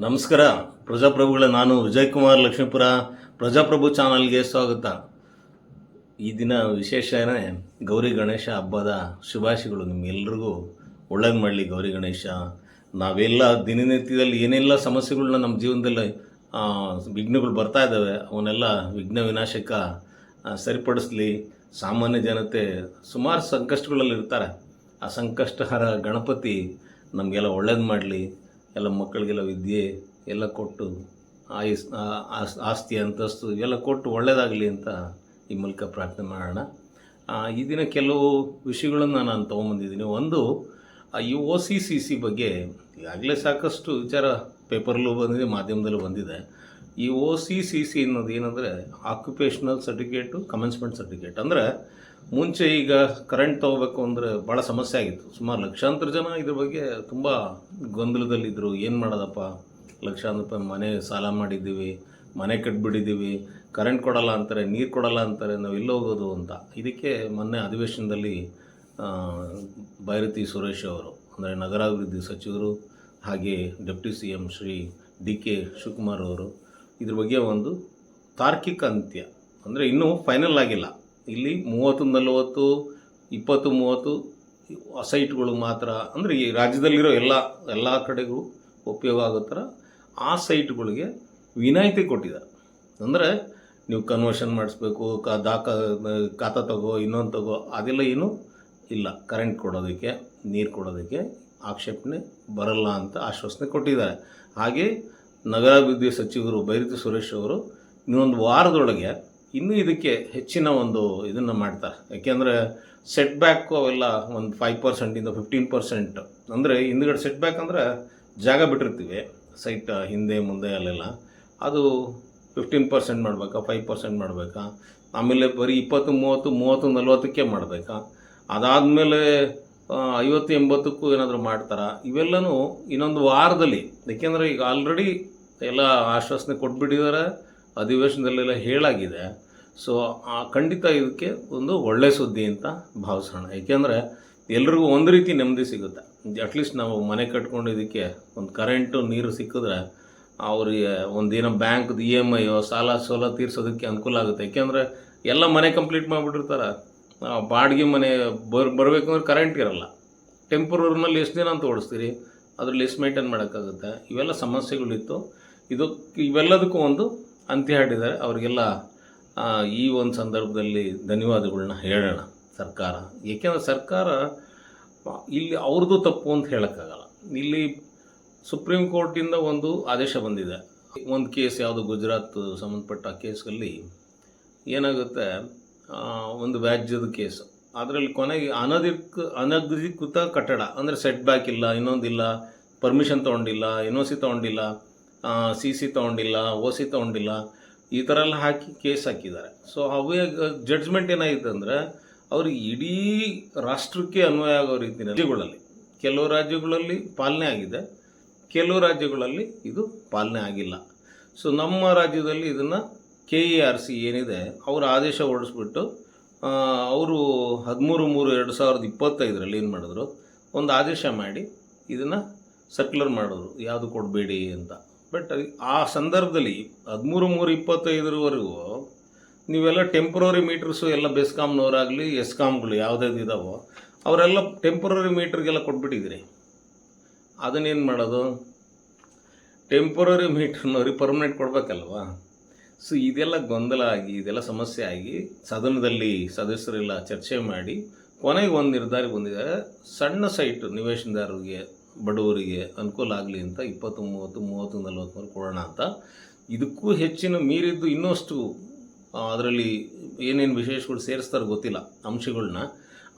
ನಮಸ್ಕಾರ ಪ್ರಜಾಪ್ರಭುಗಳೇ, ನಾನು ವಿಜಯ್ ಕುಮಾರ್ ಲಕ್ಷ್ಮೀಪುರ ಪ್ರಜಾಪ್ರಭು ಚಾನಲ್ಗೆ ಸ್ವಾಗತ. ಈ ದಿನ ವಿಶೇಷನೇ ಗೌರಿ ಗಣೇಶ ಹಬ್ಬದ ಶುಭಾಶಯಗಳು. ನಿಮ್ಗೆಲ್ರಿಗೂ ಒಳ್ಳೇದು ಮಾಡಲಿ ಗೌರಿ ಗಣೇಶ. ನಾವೆಲ್ಲ ದಿನನಿತ್ಯದಲ್ಲಿ ಏನೆಲ್ಲ ಸಮಸ್ಯೆಗಳನ್ನ ನಮ್ಮ ಜೀವನದಲ್ಲಿ ವಿಘ್ನಗಳು ಬರ್ತಾ ಇದ್ದಾವೆ, ಅವನ್ನೆಲ್ಲ ವಿಘ್ನ ವಿನಾಶಕ ಸರಿಪಡಿಸ್ಲಿ. ಸಾಮಾನ್ಯ ಜನತೆ ಸುಮಾರು ಸಂಕಷ್ಟಗಳಲ್ಲಿ ಇರ್ತಾರೆ. ಆ ಸಂಕಷ್ಟಹರ ಗಣಪತಿ ನಮಗೆಲ್ಲ ಒಳ್ಳೇದು ಮಾಡಲಿ. ಎಲ್ಲ ಮಕ್ಕಳಿಗೆಲ್ಲ ವಿದ್ಯೆ ಎಲ್ಲ ಕೊಟ್ಟು ಆಸ್ತಿ ಅಂತಸ್ತು ಇವೆಲ್ಲ ಕೊಟ್ಟು ಒಳ್ಳೆಯದಾಗಲಿ ಅಂತ ಈ ಮೂಲಕ ಪ್ರಾರ್ಥನೆ ಮಾಡೋಣ. ಈ ದಿನ ಕೆಲವು ವಿಷಯಗಳನ್ನು ನಾನು ತೊಗೊಂಬಂದಿದ್ದೀನಿ. ಒಂದು, ಈ OCCC ಬಗ್ಗೆ ಈಗಾಗಲೇ ಸಾಕಷ್ಟು ವಿಚಾರ ಪೇಪರಲ್ಲೂ ಬಂದಿದೆ, ಮಾಧ್ಯಮದಲ್ಲೂ ಬಂದಿದೆ. ಈ OCCC ಅನ್ನೋದು ಏನಂದರೆ ಆಕ್ಯುಪೇಷನಲ್ ಸರ್ಟಿಫಿಕೇಟು ಕಮೆನ್ಸ್ಮೆಂಟ್ ಸರ್ಟಿಫಿಕೇಟ್. ಅಂದರೆ ಮುಂಚೆ ಈಗ ಕರೆಂಟ್ ತೊಗೋಬೇಕು ಅಂದರೆ ಭಾಳ ಸಮಸ್ಯೆ ಆಗಿತ್ತು. ಸುಮಾರು ಲಕ್ಷಾಂತರ ಜನ ಇದ್ರ ಬಗ್ಗೆ ತುಂಬ ಗೊಂದಲದಲ್ಲಿದ್ದರು. ಏನು ಮಾಡೋದಪ್ಪ, ಲಕ್ಷಾಂತರ ರೂಪಾಯಿ ಮನೆ ಸಾಲ ಮಾಡಿದ್ದೀವಿ, ಮನೆ ಕಟ್ಬಿಟ್ಟಿದ್ದೀವಿ, ಕರೆಂಟ್ ಕೊಡಲ್ಲ ಅಂತಾರೆ, ನೀರು ಕೊಡಲ್ಲ ಅಂತಾರೆ, ನಾವು ಎಲ್ಲಿ ಹೋಗೋದು ಅಂತ. ಇದಕ್ಕೆ ಮೊನ್ನೆ ಅಧಿವೇಶನದಲ್ಲಿ ಬೈರತಿ ಸುರೇಶ್ ಅವರು, ಅಂದರೆ ನಗರಾಭಿವೃದ್ಧಿ ಸಚಿವರು, ಹಾಗೆ deputy CM Shri DK Shivakumar ಅವರು ಇದ್ರ ಬಗ್ಗೆ ಒಂದು ತಾರ್ಕಿಕ ಅಂತ್ಯ, ಅಂದರೆ ಇನ್ನೂ ಫೈನಲ್ ಆಗಿಲ್ಲ. ಇಲ್ಲಿ 30-40 20-30 ಸೈಟ್ಗಳು ಮಾತ್ರ, ಅಂದರೆ ಈ ರಾಜ್ಯದಲ್ಲಿರೋ ಎಲ್ಲ ಕಡೆಗೂ ಉಪಯೋಗ ಆಗೋ ಥರ ಆ ಸೈಟ್ಗಳಿಗೆ ವಿನಾಯಿತಿ ಕೊಟ್ಟಿದ್ದಾರೆ. ಅಂದರೆ ನೀವು ಕನ್ವರ್ಷನ್ ಮಾಡಿಸ್ಬೇಕು, ಖಾತಾ ತಗೋ, ಇನ್ನೊಂದು ತಗೋ, ಅದೆಲ್ಲ ಏನೂ ಇಲ್ಲ. ಕರೆಂಟ್ ಕೊಡೋದಕ್ಕೆ, ನೀರು ಕೊಡೋದಕ್ಕೆ ಆಕ್ಷೇಪಣೆ ಬರಲ್ಲ ಅಂತ ಆಶ್ವಾಸನೆ ಕೊಟ್ಟಿದ್ದಾರೆ. ಹಾಗೆ ನಗರಾಭಿವೃದ್ಧಿ ಸಚಿವರು ಬೈರತಿ ಸುರೇಶ್ ಅವರು ಇನ್ನೊಂದು ವಾರದೊಳಗೆ ಇನ್ನೂ ಇದಕ್ಕೆ ಹೆಚ್ಚಿನ ಒಂದು ಇದನ್ನು ಮಾಡ್ತಾರೆ. ಯಾಕೆಂದರೆ ಸೆಟ್ ಬ್ಯಾಕು ಅವೆಲ್ಲ ಒಂದು 5% 15%, ಅಂದರೆ ಹಿಂದ್ಗಡೆ ಸೆಟ್ ಬ್ಯಾಕ್ ಅಂದರೆ ಜಾಗ ಬಿಟ್ಟಿರ್ತೀವಿ ಸೈಟ್ ಹಿಂದೆ ಮುಂದೆ ಅಲ್ಲೆಲ್ಲ, ಅದು 15% ಮಾಡಬೇಕಾ, 5% ಮಾಡಬೇಕಾ, ಆಮೇಲೆ ಬರೀ 20-30 30-40ಕ್ಕೆ ಮಾಡಬೇಕಾ, ಅದಾದಮೇಲೆ 50-80ಕ್ಕೂ ಏನಾದರೂ ಮಾಡ್ತಾರಾ, ಇವೆಲ್ಲನೂ ಇನ್ನೊಂದು ವಾರದಲ್ಲಿ. ಯಾಕೆಂದರೆ ಈಗ ಆಲ್ರೆಡಿ ಎಲ್ಲ ಆಶ್ವಾಸನೆ ಕೊಟ್ಬಿಟ್ಟಿದ್ದಾರೆ, ಅಧಿವೇಶನದಲ್ಲೆಲ್ಲ ಹೇಳಾಗಿದೆ. ಸೊ ಖಂಡಿತ ಇದಕ್ಕೆ ಒಂದು ಒಳ್ಳೆಯ ಸುದ್ದಿ ಅಂತ ಭಾವಿಸೋಣ. ಏಕೆಂದರೆ ಎಲ್ರಿಗೂ ಒಂದು ರೀತಿ ನೆಮ್ಮದಿ ಸಿಗುತ್ತೆ. ಅಟ್ಲೀಸ್ಟ್ ನಾವು ಮನೆ ಕಟ್ಕೊಂಡು ಇದಕ್ಕೆ ಒಂದು ಕರೆಂಟು ನೀರು ಸಿಕ್ಕಿದ್ರೆ ಅವರಿಗೆ ಒಂದೇನೋ ಬ್ಯಾಂಕ್ದು EMI ಸಾಲ ತೀರಿಸೋದಕ್ಕೆ ಅನುಕೂಲ ಆಗುತ್ತೆ. ಏಕೆಂದರೆ ಎಲ್ಲ ಮನೆ ಕಂಪ್ಲೀಟ್ ಮಾಡಿಬಿಟ್ಟಿರ್ತಾರೆ, ಬಾಡಿಗೆ ಮನೆ ಬರಬೇಕಂದ್ರೆ ಕರೆಂಟ್ ಇರಲ್ಲ. ಟೆಂಪ್ರರಿನಲ್ಲಿ ಎಷ್ಟು ದಿನ ಅಂತ ಓಡಿಸ್ತೀರಿ, ಅದರಲ್ಲಿ ಎಷ್ಟು ಮೇಂಟೈನ್ ಮಾಡೋಕ್ಕಾಗುತ್ತೆ. ಇವೆಲ್ಲ ಸಮಸ್ಯೆಗಳಿತ್ತು. ಇವೆಲ್ಲದಕ್ಕೂ ಒಂದು ಅಂತ್ಯ ಹಾಡಿದ್ದಾರೆ. ಅವರಿಗೆಲ್ಲ ಈ ಒಂದು ಸಂದರ್ಭದಲ್ಲಿ ಧನ್ಯವಾದಗಳನ್ನ ಹೇಳೋಣ ಸರ್ಕಾರ. ಏಕೆಂದರೆ ಸರ್ಕಾರ ಇಲ್ಲಿ ಅವ್ರದ್ದು ತಪ್ಪು ಅಂತ ಹೇಳೋಕ್ಕಾಗಲ್ಲ. ಇಲ್ಲಿ ಸುಪ್ರೀಂ ಕೋರ್ಟಿಂದ ಒಂದು ಆದೇಶ ಬಂದಿದೆ. ಒಂದು ಕೇಸ್ ಯಾವುದು ಗುಜರಾತ್ ಸಂಬಂಧಪಟ್ಟ ಕೇಸಲ್ಲಿ ಏನಾಗುತ್ತೆ, ಒಂದು ವ್ಯಾಜ್ಯದ ಕೇಸ್, ಅದರಲ್ಲಿ ಕೊನೆಗೆ ಅನಧಿಕೃತ ಕಟ್ಟಡ, ಅಂದರೆ ಸೆಟ್ ಬ್ಯಾಕ್ ಇಲ್ಲ, ಇನ್ನೊಂದಿಲ್ಲ, ಪರ್ಮಿಷನ್ ತೊಗೊಂಡಿಲ್ಲ, NOC ತೊಗೊಂಡಿಲ್ಲ, CC ತೊಗೊಂಡಿಲ್ಲ, OC ತೊಗೊಂಡಿಲ್ಲ, ಈ ಥರ ಎಲ್ಲ ಹಾಕಿ ಕೇಸ್ ಹಾಕಿದ್ದಾರೆ. ಸೊ ಅವೇ ಜಡ್ಜ್ಮೆಂಟ್ ಏನಾಗಿದೆ ಅಂದರೆ ಅವ್ರಿಗೆ ಇಡೀ ರಾಷ್ಟ್ರಕ್ಕೆ ಅನ್ವಯ ಆಗೋ ರೀತಿಯ ರಾಜ್ಯಗಳಲ್ಲಿ, ಕೆಲವು ರಾಜ್ಯಗಳಲ್ಲಿ ಪಾಲನೆ ಆಗಿದೆ, ಕೆಲವು ರಾಜ್ಯಗಳಲ್ಲಿ ಇದು ಪಾಲನೆ ಆಗಿಲ್ಲ. ಸೊ ನಮ್ಮ ರಾಜ್ಯದಲ್ಲಿ ಇದನ್ನು KERC ಏನಿದೆ ಅವರ ಆದೇಶ ಹೊರಡಿಸ್ಬಿಟ್ಟು ಅವರು 13/3/2025 ಏನು ಮಾಡಿದ್ರು, ಒಂದು ಆದೇಶ ಮಾಡಿ ಇದನ್ನು ಸರ್ಕ್ಯುಲರ್ ಮಾಡಿದ್ರು, ಯಾವುದು ಕೊಡಬೇಡಿ ಅಂತ. ಬಟ್ ಆ ಸಂದರ್ಭದಲ್ಲಿ 13/3/25 ನೀವೆಲ್ಲ ಟೆಂಪ್ರರಿ ಮೀಟರ್ಸು ಎಲ್ಲ ಬೆಸ್ಕಾಮ್ನವರಾಗಲಿ ಎಸ್ಕಾಮ್ಗಳು ಯಾವುದ್ಯಾವ್ದು ಇದ್ದಾವೋ ಅವರೆಲ್ಲ ಟೆಂಪ್ರರಿ ಮೀಟ್ರಿಗೆಲ್ಲ ಕೊಟ್ಬಿಟ್ಟಿದ್ದೀರಿ. ಅದನ್ನೇನು ಮಾಡೋದು, ಟೆಂಪ್ರರಿ ಮೀಟ್ರ್ನವ್ರಿಗೆ ಪರ್ಮನೆಂಟ್ ಕೊಡಬೇಕಲ್ವಾ. ಸೊ ಇದೆಲ್ಲ ಗೊಂದಲ ಆಗಿ, ಇದೆಲ್ಲ ಸಮಸ್ಯೆ ಆಗಿ ಸದನದಲ್ಲಿ ಸದಸ್ಯರೆಲ್ಲ ಚರ್ಚೆ ಮಾಡಿ ಕೊನೆಗೆ ಒಂದು ನಿರ್ಧಾರ ಬಂದಿದ್ದಾರೆ. ಸಣ್ಣ ಸೈಟ್ ನಿವೇಶನದಾರರಿಗೆ, ಬಡವರಿಗೆ ಅನುಕೂಲ ಆಗಲಿ ಅಂತ 20-30 30-40 ಕೊಡೋಣ ಅಂತ. ಇದಕ್ಕೂ ಹೆಚ್ಚಿನ ಮೀರಿದ್ದು ಇನ್ನಷ್ಟು ಅದರಲ್ಲಿ ಏನೇನು ವಿಶೇಷಗಳು ಸೇರಿಸ್ತಾರೆ ಗೊತ್ತಿಲ್ಲ ಅಂಶಗಳನ್ನ,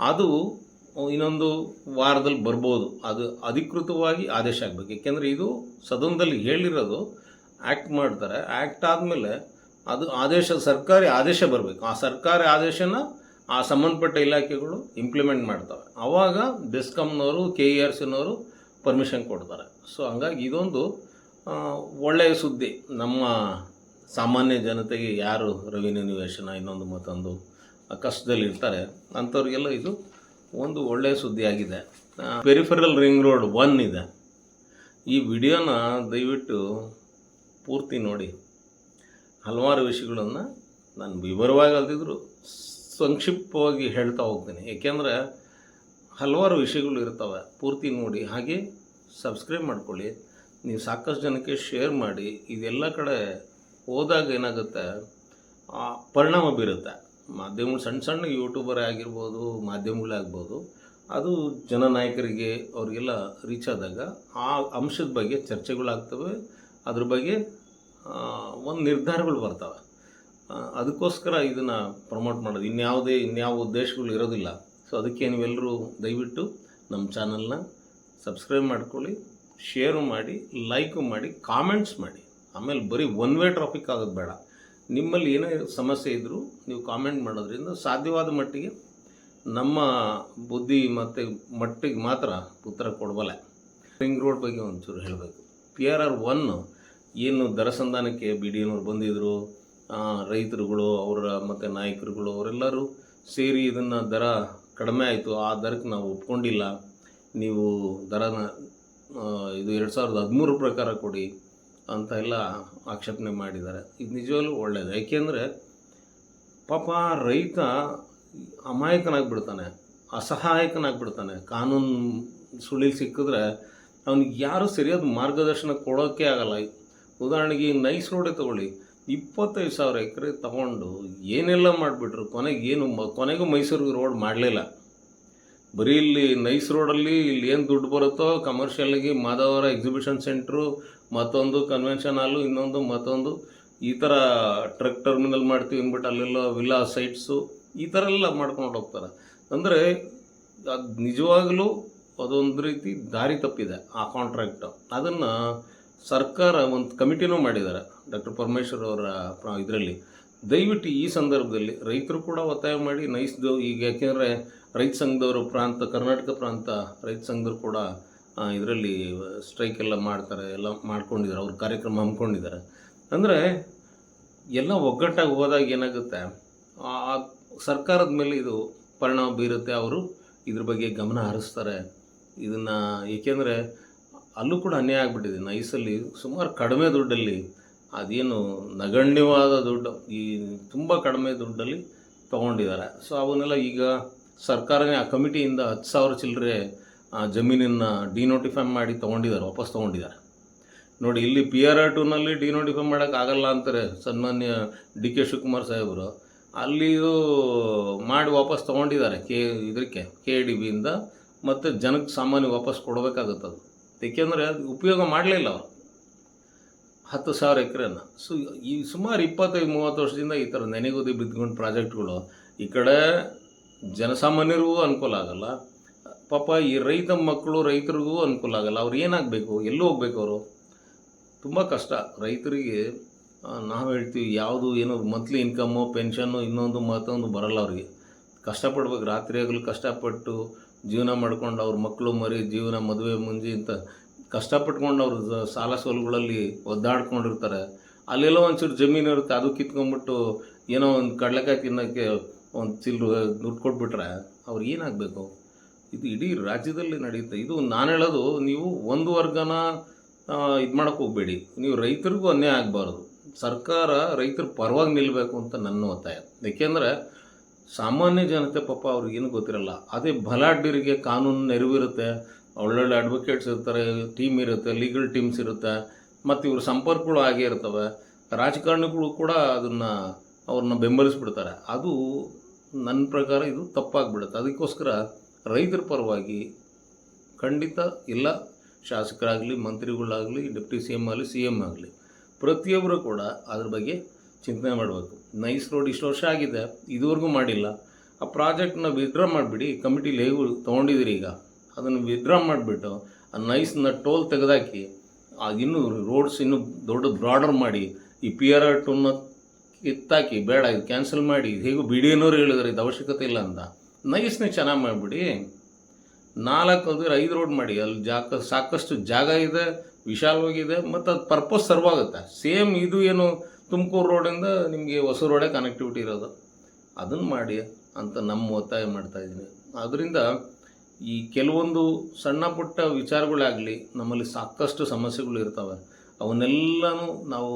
ಅದು ಇನ್ನೊಂದು ವಾರದಲ್ಲಿ ಬರ್ಬೋದು. ಅದು ಅಧಿಕೃತವಾಗಿ ಆದೇಶ ಆಗಬೇಕು. ಏಕೆಂದರೆ ಇದು ಸದನದಲ್ಲಿ ಹೇಳಿರೋದು, ಆ್ಯಕ್ಟ್ ಮಾಡ್ತಾರೆ, ಆ್ಯಕ್ಟ್ ಆದಮೇಲೆ ಅದು ಆದೇಶ, ಸರ್ಕಾರಿ ಆದೇಶ ಬರಬೇಕು. ಆ ಸರ್ಕಾರಿ ಆದೇಶನ ಆ ಸಂಬಂಧಪಟ್ಟ ಇಲಾಖೆಗಳು ಇಂಪ್ಲಿಮೆಂಟ್ ಮಾಡ್ತವೆ. ಆವಾಗ ಬೆಸ್ಕಾಮ್ನವರು KERCನವರು ಪರ್ಮಿಷನ್ ಕೊಡ್ತಾರೆ. ಸೊ ಹಂಗಾಗಿ ಇದೊಂದು ಒಳ್ಳೆಯ ಸುದ್ದಿ. ನಮ್ಮ ಸಾಮಾನ್ಯ ಜನತೆಗೆ ಯಾರು ರೆವಿನ್ಯೂ ನಿವೇಶನ ಇನ್ನೊಂದು ಮತ್ತೊಂದು ಕಷ್ಟದಲ್ಲಿರ್ತಾರೆ ಅಂಥವ್ರಿಗೆಲ್ಲ ಇದು ಒಂದು ಒಳ್ಳೆಯ ಸುದ್ದಿ ಆಗಿದೆ. ಪೆರಿಫೆರಲ್ ರಿಂಗ್ ರೋಡ್ 1 ಇದೆ, ಈ ವಿಡಿಯೋನ ದಯವಿಟ್ಟು ಪೂರ್ತಿ ನೋಡಿ. ಹಲವಾರು ವಿಷಯಗಳನ್ನು ನಾನು ವಿವರವಾಗಿ ಅಲ್ದಿದ್ರು ಸಂಕ್ಷಿಪ್ತವಾಗಿ ಹೇಳ್ತಾ ಹೋಗ್ತೀನಿ. ಏಕೆಂದರೆ ಹಲವಾರು ವಿಷಯಗಳು ಇರ್ತವೆ. ಪೂರ್ತಿ ನೋಡಿ. ಹಾಗೆ ಸಬ್ಸ್ಕ್ರೈಬ್ ಮಾಡ್ಕೊಳ್ಳಿ. ನೀವು ಸಾಕಷ್ಟು ಜನಕ್ಕೆ ಶೇರ್ ಮಾಡಿ. ಇದೆಲ್ಲ ಕಡೆ ಹೋದಾಗ ಏನಾಗುತ್ತೆ, ಪರಿಣಾಮ ಬೀರುತ್ತೆ. ಮಾಧ್ಯಮಗಳು ಸಣ್ಣ ಸಣ್ಣ ಯೂಟ್ಯೂಬರೇ ಆಗಿರ್ಬೋದು, ಮಾಧ್ಯಮಗಳೇ ಆಗ್ಬೋದು, ಅದು ಜನನಾಯಕರಿಗೆ ಅವ್ರಿಗೆಲ್ಲ ರೀಚ್ ಆದಾಗ ಆ ಅಂಶದ ಬಗ್ಗೆ ಚರ್ಚೆಗಳಾಗ್ತವೆ. ಅದ್ರ ಬಗ್ಗೆ ಒಂದು ನಿರ್ಧಾರಗಳು ಬರ್ತವೆ. ಅದಕ್ಕೋಸ್ಕರ ಇದನ್ನು ಪ್ರಮೋಟ್ ಮಾಡೋದು. ಇನ್ಯಾವ ಉದ್ದೇಶಗಳು ಇರೋದಿಲ್ಲ. ಸೊ ಅದಕ್ಕೆ ನೀವೆಲ್ಲರೂ ದಯವಿಟ್ಟು ನಮ್ಮ ಚಾನಲ್ನ ಸಬ್ಸ್ಕ್ರೈಬ್ ಮಾಡ್ಕೊಳ್ಳಿ, ಶೇರು ಮಾಡಿ, ಲೈಕು ಮಾಡಿ, ಕಾಮೆಂಟ್ಸ್ ಮಾಡಿ. ಆಮೇಲೆ ಬರೀ ಒನ್ ವೇ ಟ್ರಾಫಿಕ್ ಆಗೋದು ಬೇಡ. ನಿಮ್ಮಲ್ಲಿ ಏನೇ ಸಮಸ್ಯೆ ಇದ್ದರೂ ನೀವು ಕಾಮೆಂಟ್ ಮಾಡೋದ್ರಿಂದ ಸಾಧ್ಯವಾದ ಮಟ್ಟಿಗೆ ನಮ್ಮ ಬುದ್ಧಿ ಮತ್ತು ಮಟ್ಟಿಗೆ ಮಾತ್ರ ಉತ್ತರ ಕೊಡಬಲ್ಲ. ರಿಂಗ್ ರೋಡ್ ಬಗ್ಗೆ ಒಂಚೂರು ಹೇಳಬೇಕು. PRR 1 ಏನು ದರ ಸಂಧಾನಕ್ಕೆ BDNವರು ಬಂದಿದ್ದರು, ರೈತರುಗಳು ಅವರ ಮತ್ತು ನಾಯಕರುಗಳು ಅವರೆಲ್ಲರೂ ಸೇರಿ ಇದನ್ನು ದರ ಕಡಿಮೆ ಆಯಿತು, ಆ ದರಕ್ಕೆ ನಾವು ಒಪ್ಕೊಂಡಿಲ್ಲ, ನೀವು ದರನ ಇದು 2013 ಪ್ರಕಾರ ಕೊಡಿ ಅಂತ ಎಲ್ಲ ಆಕ್ಷೇಪಣೆ ಮಾಡಿದ್ದಾರೆ. ಇದು ನಿಜವಾಗ್ಲೂ ಒಳ್ಳೆಯದು. ಯಾಕೆಂದರೆ ಪಾಪ ರೈತ ಅಮಾಯಕನಾಗ್ಬಿಡ್ತಾನೆ, ಅಸಹಾಯಕನಾಗ್ಬಿಡ್ತಾನೆ. ಕಾನೂನು ಸುಳಿಲ್ ಸಿಕ್ಕಿದ್ರೆ ಅವನಿಗೆ ಯಾರೂ ಸರಿಯಾದ ಮಾರ್ಗದರ್ಶನ ಕೊಡೋಕ್ಕೆ ಆಗಲ್ಲ. ಉದಾಹರಣೆಗೆ ನೈಸ್ ರೋಡೇ ತೊಗೊಳ್ಳಿ. 25,000 ಎಕರೆ ತೊಗೊಂಡು ಏನೆಲ್ಲ ಮಾಡಿಬಿಟ್ರು. ಕೊನೆಗೂ ಮೈಸೂರಿಗೆ ರೋಡ್ ಮಾಡಲಿಲ್ಲ. ಬರೀ ಇಲ್ಲಿ ನೈಸ್ ರೋಡಲ್ಲಿ ಇಲ್ಲಿ ಏನು ದುಡ್ಡು ಬರುತ್ತೋ ಕಮರ್ಷಿಯಲ್ಗೆ ಮಾಧವರ ಎಕ್ಸಿಬಿಷನ್ ಸೆಂಟ್ರು, ಮತ್ತೊಂದು ಕನ್ವೆನ್ಷನ್ ಹಾಲು, ಇನ್ನೊಂದು ಮತ್ತೊಂದು ಈ ಥರ ಟ್ರಕ್ ಟರ್ಮಿನಲ್ ಮಾಡ್ತೀವಿ ಅಂದ್ಬಿಟ್ಟು ಅಲ್ಲೆಲ್ಲ ವಿಲ್ಲಾ ಸೈಟ್ಸು ಈ ಥರ ಎಲ್ಲ ಮಾಡ್ಕೊಂಡು ಹೋಗ್ತಾರೆ. ಅಂದರೆ ಅದು ನಿಜವಾಗಲೂ ಅದೊಂದು ರೀತಿ ದಾರಿ ತಪ್ಪಿದೆ ಆ ಕಾಂಟ್ರಾಕ್ಟು. ಅದನ್ನು ಸರ್ಕಾರ ಒಂದು ಕಮಿಟಿನೂ ಮಾಡಿದ್ದಾರೆ ಡಾಕ್ಟರ್ ಪರಮೇಶ್ವರ್ ಅವರ ಇದರಲ್ಲಿ. ದಯವಿಟ್ಟು ಈ ಸಂದರ್ಭದಲ್ಲಿ ರೈತರು ಕೂಡ ಒತ್ತಾಯ ಮಾಡಿ ನೈಸ್ದು ಈಗ, ಯಾಕೆಂದರೆ ರೈತ ಸಂಘದವರು ಕರ್ನಾಟಕ ಪ್ರಾಂತ ರೈತ ಸಂಘದವರು ಕೂಡ ಇದರಲ್ಲಿ ಸ್ಟ್ರೈಕ್ ಎಲ್ಲ ಮಾಡ್ತಾರೆ, ಎಲ್ಲ ಮಾಡ್ಕೊಂಡಿದ್ದಾರೆ, ಅವ್ರ ಕಾರ್ಯಕ್ರಮ ಹಮ್ಮಿಕೊಂಡಿದ್ದಾರೆ. ಅಂದರೆ ಎಲ್ಲ ಒಗ್ಗಟ್ಟಾಗಿ ಹೋದಾಗ ಏನಾಗುತ್ತೆ, ಆ ಸರ್ಕಾರದ ಮೇಲೆ ಇದು ಪರಿಣಾಮ ಬೀರುತ್ತೆ. ಅವರು ಇದ್ರ ಬಗ್ಗೆ ಗಮನ ಹರಿಸ್ತಾರೆ ಇದನ್ನು. ಏಕೆಂದರೆ ಅಲ್ಲೂ ಕೂಡ ಅನ್ಯಾಯ ಆಗಿಬಿಟ್ಟಿದೆ. ನೈಸಲ್ಲಿ ಸುಮಾರು ಕಡಿಮೆ ದುಡ್ಡಲ್ಲಿ, ಅದೇನು ನಗಣ್ಯವಾದ ದುಡ್ಡು, ಈ ತುಂಬ ಕಡಿಮೆ ದುಡ್ಡಲ್ಲಿ ತೊಗೊಂಡಿದ್ದಾರೆ. ಸೊ ಅವನ್ನೆಲ್ಲ ಈಗ ಸರ್ಕಾರನೇ ಆ ಕಮಿಟಿಯಿಂದ 10,000 ಚಿಲ್ಲರೆ ಜಮೀನನ್ನು ಡಿನೋಟಿಫೈ ಮಾಡಿ ವಾಪಸ್ ತೊಗೊಂಡಿದ್ದಾರೆ. ನೋಡಿ, ಇಲ್ಲಿ PRR 2ನಲ್ಲಿ ಡಿನೋಟಿಫೈ ಮಾಡೋಕ್ಕಾಗಲ್ಲ ಅಂತಾರೆ ಸನ್ಮಾನ್ಯ DK ಶಿವಕುಮಾರ್ ಸಾಹೇಬರು. ಅಲ್ಲಿ ಇದು ಮಾಡಿ ವಾಪಸ್ ತೊಗೊಂಡಿದ್ದಾರೆ KADBಯಿಂದ. ಮತ್ತು ಜನಕ್ಕೆ ಸಾಮಾನ್ಯ ವಾಪಸ್ ಕೊಡಬೇಕಾಗುತ್ತದು. ಏಕೆಂದರೆ ಅದು ಉಪಯೋಗ ಮಾಡಲಿಲ್ಲ ಅವರು 10,000 ಎಕರೆನ. ಸೊ ಈ ಸುಮಾರು 25-30 ವರ್ಷದಿಂದ ಈ ಥರ ನೆನೆಗುದಿ ಬಿದ್ದುಕೊಂಡು ಪ್ರಾಜೆಕ್ಟ್ಗಳು ಈ ಕಡೆ ಜನಸಾಮಾನ್ಯರಿಗೂ ಅನುಕೂಲ ಆಗಲ್ಲ, ಪಾಪ ಈ ರೈತ ಮಕ್ಕಳು ರೈತರಿಗೂ ಅನುಕೂಲ ಆಗಲ್ಲ. ಅವ್ರು ಏನಾಗಬೇಕು, ಎಲ್ಲೂ ಹೋಗ್ಬೇಕು, ಅವರು ತುಂಬ ಕಷ್ಟ. ರೈತರಿಗೆ ನಾವು ಹೇಳ್ತೀವಿ ಯಾವುದು ಏನೋ ಮಂತ್ಲಿ ಇನ್ಕಮ್ಮು, ಪೆನ್ಷನ್ನು, ಇನ್ನೊಂದು ಮತ್ತೊಂದು ಬರಲ್ಲ. ಅವ್ರಿಗೆ ಕಷ್ಟಪಡ್ಬೇಕು, ರಾತ್ರಿ ಆಗಲು ಕಷ್ಟಪಟ್ಟು ಜೀವನ ಮಾಡ್ಕೊಂಡು ಅವ್ರ ಮಕ್ಕಳು ಮರಿ ಜೀವನ ಮದುವೆ ಮುಂಜಿ ಅಂತ ಕಷ್ಟಪಟ್ಕೊಂಡು ಅವ್ರ ಸಾಲ ಸೋಲುಗಳಲ್ಲಿ ಒದ್ದಾಡ್ಕೊಂಡಿರ್ತಾರೆ. ಅಲ್ಲೆಲ್ಲೋ ಒಂಚೂರು ಜಮೀನು ಇರುತ್ತೆ, ಅದು ಕಿತ್ಕೊಂಡ್ಬಿಟ್ಟು ಏನೋ ಒಂದು ಕಡಲೆಕಾಯಿ ತಿನ್ನೋಕ್ಕೆ ಒಂದು ಚಿಲ್ಲರು ದುಡ್ಡು ಕೊಟ್ಬಿಟ್ರೆ ಅವ್ರಿಗೆ ಏನಾಗಬೇಕು? ಇದು ಇಡೀ ರಾಜ್ಯದಲ್ಲಿ ನಡೆಯುತ್ತೆ. ಇದು ನಾನು ಹೇಳೋದು, ನೀವು ಒಂದು ವರ್ಗನ ಇದು ಮಾಡೋಕ್ಕೆ ಹೋಗಬೇಡಿ. ನೀವು ರೈತರಿಗೂ ಅನ್ಯಾಯ ಆಗಬಾರ್ದು. ಸರ್ಕಾರ ರೈತರ ಪರವಾಗಿ ನಿಲ್ಲಬೇಕು ಅಂತ ನನ್ನ ಒತ್ತಾಯ. ಏಕೆಂದರೆ ಸಾಮಾನ್ಯ ಜನತೆ ಪಾಪ ಅವ್ರಿಗೇನು ಗೊತ್ತಿರಲ್ಲ. ಅದೇ ಬಲಾಢ್ಯರಿಗೆ ಕಾನೂನು ನೆರವಿರುತ್ತೆ, ಒಳ್ಳೊಳ್ಳೆ ಅಡ್ವೊಕೇಟ್ಸ್ ಇರ್ತಾರೆ, ಟೀಮ್ ಇರುತ್ತೆ, ಲೀಗಲ್ ಟೀಮ್ಸ್ ಇರುತ್ತೆ, ಮತ್ತು ಇವ್ರ ಸಂಪರ್ಕಗಳು ಆಗೇ ಇರ್ತವೆ. ರಾಜಕಾರಣಿಗಳು ಕೂಡ ಅವ್ರನ್ನ ಬೆಂಬಲಿಸ್ಬಿಡ್ತಾರೆ. ಅದು ನನ್ನ ಪ್ರಕಾರ ಇದು ತಪ್ಪಾಗಿಬಿಡುತ್ತೆ. ಅದಕ್ಕೋಸ್ಕರ ರೈತರ ಪರವಾಗಿ ಖಂಡಿತ ಎಲ್ಲ ಶಾಸಕರಾಗಲಿ, ಮಂತ್ರಿಗಳಾಗಲಿ, ಡೆಪ್ಟಿ CM ಆಗಲಿ, CM ಆಗಲಿ, ಪ್ರತಿಯೊಬ್ಬರು ಕೂಡ ಅದ್ರ ಬಗ್ಗೆ ಚಿಂತನೆ ಮಾಡಬೇಕು. ನೈಸ್ ರೋಡ್ ಇಷ್ಟು ವರ್ಷ ಆಗಿದೆ, ಇದುವರೆಗೂ ಮಾಡಿಲ್ಲ. ಆ ಪ್ರಾಜೆಕ್ಟ್ನ ವಿತ್ಡ್ರಾ ಮಾಡಿಬಿಡಿ. ಕಮಿಟಿಲಿ ಹೇಗೂ ತೊಗೊಂಡಿದ್ದೀರಿ, ಈಗ ಅದನ್ನು ವಿತ್ಡ್ರಾ ಮಾಡಿಬಿಟ್ಟು ಆ ನೈಸ್ನ ಟೋಲ್ ತೆಗೆದಾಕಿ, ಇನ್ನೂ ರೋಡ್ಸ್ ಇನ್ನೂ ದೊಡ್ಡ ಬ್ರಾಡರ್ ಮಾಡಿ, ಈ PRR 2ನ ಕಿತ್ತಾಕಿ, ಬೇಡ ಇದು ಕ್ಯಾನ್ಸಲ್ ಮಾಡಿ. ಹೇಗೂ BDNವರು ಹೇಳಿದ್ದಾರೆ ಇದು ಅವಶ್ಯಕತೆ ಇಲ್ಲ ಅಂತ. ನೈಸ್ನೇ ಚೆನ್ನಾಗಿ ಮಾಡಿಬಿಡಿ. 4-5 ರೋಡ್ ಮಾಡಿ. ಅಲ್ಲಿ ಸಾಕಷ್ಟು ಜಾಗ ಇದೆ, ವಿಶಾಲವಾಗಿದೆ, ಮತ್ತು ಅದು ಪರ್ಪಸ್ ಸರ್ವ್ ಆಗುತ್ತೆ. ಸೇಮ್ ಇದು ಏನು ತುಮಕೂರು ರೋಡಿಂದ ನಿಮಗೆ ಹೊಸ ರೋಡೇ ಕನೆಕ್ಟಿವಿಟಿ ಇರೋದು, ಅದನ್ನು ಮಾಡಿ ಅಂತ ನಮ್ಮ ಒತ್ತಾಯ ಮಾಡ್ತಾಯಿದ್ದೀನಿ. ಆದ್ದರಿಂದ ಈ ಕೆಲವೊಂದು ಸಣ್ಣ ಪುಟ್ಟ ವಿಚಾರಗಳಾಗಲಿ ನಮ್ಮಲ್ಲಿ ಸಾಕಷ್ಟು ಸಮಸ್ಯೆಗಳು ಇರ್ತವೆ. ಅವನ್ನೆಲ್ಲನೂ ನಾವು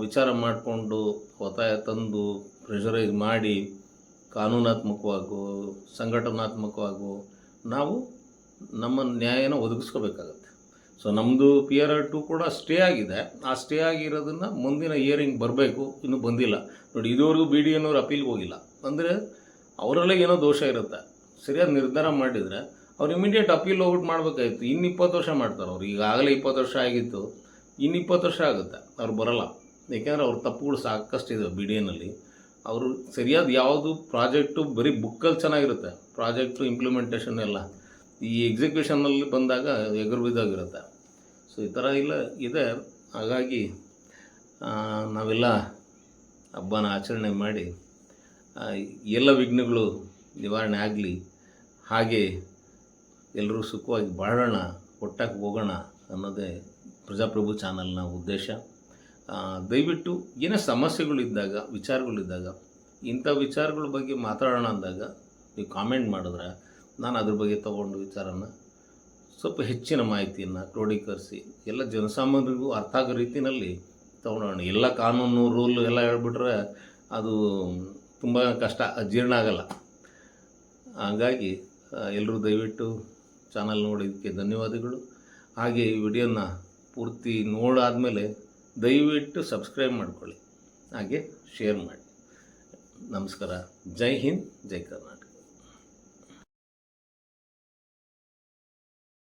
ವಿಚಾರ ಮಾಡಿಕೊಂಡು ಒತ್ತಾಯ ತಂದು ಪ್ರೆಷರೈಸ್ ಮಾಡಿ ಕಾನೂನಾತ್ಮಕವಾಗೋ ಸಂಘಟನಾತ್ಮಕವಾಗೋ ನಾವು ನಮ್ಮ ನ್ಯಾಯನ ಒದಗಿಸ್ಕೋಬೇಕಾಗತ್ತೆ. ಸೊ ನಮ್ಮದು PRR2 ಕೂಡ ಸ್ಟೇ ಆಗಿದೆ. ಆ ಸ್ಟೇ ಆಗಿರೋದನ್ನು ಮುಂದಿನ ಹಿಯರಿಂಗ್ ಬರಬೇಕು, ಇನ್ನೂ ಬಂದಿಲ್ಲ. ನೋಡಿ, ಇದುವರೆಗೂ BDN ಅವ್ರು ಅಪೀಲ್ಗೆ ಹೋಗಿಲ್ಲ. ಅಂದರೆ ಅವರಲ್ಲೇ ಏನೋ ದೋಷ ಇರುತ್ತೆ. ಸರಿಯಾದ ನಿರ್ಧಾರ ಮಾಡಿದರೆ ಅವ್ರು ಇಮಿಡಿಯೇಟ್ ಅಪೀಲ್ ಹೋಗ್ಬಿಟ್ಟು ಮಾಡಬೇಕಾಗಿತ್ತು. ಇನ್ನು 20 ವರ್ಷ ಮಾಡ್ತಾರೆ ಅವ್ರು. ಈಗಾಗಲೇ 20 ವರ್ಷ ಆಗಿತ್ತು, ಇನ್ನು 20 ವರ್ಷ ಆಗುತ್ತೆ. ಅವ್ರು ಬರೋಲ್ಲ. ಏಕೆಂದರೆ ಅವ್ರ ತಪ್ಪುಗಳು ಸಾಕಷ್ಟಿದೆ BDNಲ್ಲಿ. ಅವರು ಸರಿಯಾದ ಯಾವುದು ಪ್ರಾಜೆಕ್ಟು ಬರೀ ಬುಕ್ಕಲ್ಲಿ ಚೆನ್ನಾಗಿರುತ್ತೆ, ಪ್ರಾಜೆಕ್ಟು ಇಂಪ್ಲಿಮೆಂಟೇಷನ್ ಎಲ್ಲ ಈ ಎಕ್ಸಿಕ್ಯೂಷನ್ನಲ್ಲಿ ಬಂದಾಗ ಎಗರು ಬಿದ್ದಾಗಿರುತ್ತೆ. ಸೊ ಈ ಥರ ಇಲ್ಲ ಇದೆ. ಹಾಗಾಗಿ ನಾವೆಲ್ಲ ಹಬ್ಬನ ಆಚರಣೆ ಮಾಡಿ ಎಲ್ಲ ವಿಘ್ನಗಳು ನಿವಾರಣೆ ಆಗಲಿ, ಹಾಗೆ ಎಲ್ಲರೂ ಸುಖವಾಗಿ ಬಾಳೋಣ, ಒಟ್ಟಾಗಿ ಹೋಗೋಣ ಅನ್ನೋದೇ ಪ್ರಜಾಪ್ರಭು ಚಾನಲ್ನ ಉದ್ದೇಶ. ದಯವಿಟ್ಟು ಏನೇ ಸಮಸ್ಯೆಗಳಿದ್ದಾಗ, ವಿಚಾರಗಳಿದ್ದಾಗ, ಇಂಥ ವಿಚಾರಗಳ ಬಗ್ಗೆ ಮಾತಾಡೋಣ ಅಂದಾಗ ನೀವು ಕಾಮೆಂಟ್ ಮಾಡಿದ್ರೆ ನಾನು ಅದ್ರ ಬಗ್ಗೆ ತೊಗೊಂಡು ವಿಚಾರನ ಸ್ವಲ್ಪ ಹೆಚ್ಚಿನ ಮಾಹಿತಿಯನ್ನು ಕ್ರೋಢೀಕರಿಸಿ ಎಲ್ಲ ಜನಸಾಮಾನ್ಯರಿಗೂ ಅರ್ಥ ಆಗೋ ರೀತಿಯಲ್ಲಿ ತೊಗೊಳೋಣ. ಎಲ್ಲ ಕಾನೂನು ರೂಲ್ ಎಲ್ಲ ಹೇಳ್ಬಿಟ್ರೆ ಅದು ತುಂಬ ಕಷ್ಟ, ಅಜೀರ್ಣ ಆಗಲ್ಲ. ಹಾಗಾಗಿ ಎಲ್ಲರೂ ದಯವಿಟ್ಟು ಚಾನಲ್ ನೋಡಿದ್ದಕ್ಕೆ ಧನ್ಯವಾದಗಳು. ಹಾಗೆ ಈ ವಿಡಿಯೋನ ಪೂರ್ತಿ ನೋಡಾದಮೇಲೆ ದಯವಿಟ್ಟು ಸಬ್ಸ್ಕ್ರೈಬ್ ಮಾಡ್ಕೊಳ್ಳಿ, ಹಾಗೆ ಶೇರ್ ಮಾಡಿ. ನಮಸ್ಕಾರ. ಜೈ ಹಿಂದ್, ಜೈ ಕರ್ನಾಟಕ.